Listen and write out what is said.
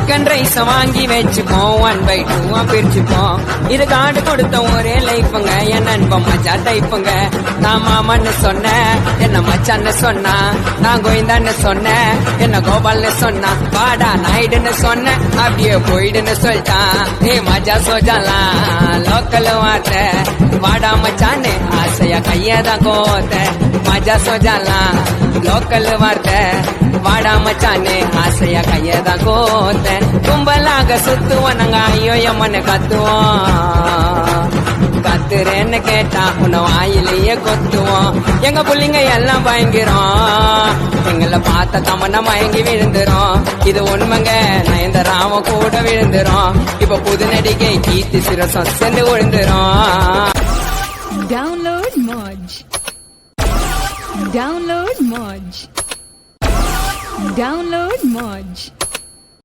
Chicken rice வாங்கி வச்சுப்போம் 1/2 பிரிச்சுப்போம். இது காடு கொடுத்த ஒரே லைஃபுங்க என் நண்பன் மச்சா டைப்புங்க. நான் மாமன்னு சொன்னேன் என்ன மச்சான்னு சொன்னா, நான் கோயந்தான்னு சொன்னேன் என்ன கோபால்னு சொன்னா, வாடா நாயுடுன்னு சொன்னேன் அப்படியே போயிடுன்னு சொல்லிட்டான். ஏ மஜா சோஜாலாம் லோக்கல் வார்த்தை, வாடா மச்சான்னு ஆசையா கையதான் கோத்த. மஜா சோஜாலாம் லோக்கல் வார்த்தை, வாடா மச்சான்னு ஆசையா கையதான் கோத்த. கும்பலாக சுத்துவோம் நாங்க ஐயோ எம்மன்னு கத்துவோம். கத்துறேன்னு கேட்டா உன்னை வாயிலேயே கொத்துவோம். எங்க புள்ளிங்க எல்லாம் பயங்கிறோம், எங்களை பார்த்த தமன்னா மயங்கி விழுந்துரும். இது உண்மைங்க நயன்தாராவும் கூட விழுந்துரும். இப்ப புது நடிகை கீர்த்தி சுரேஷும் சேர்ந்து விழுந்துரும். Download Moj. Download Moj. Download Moj.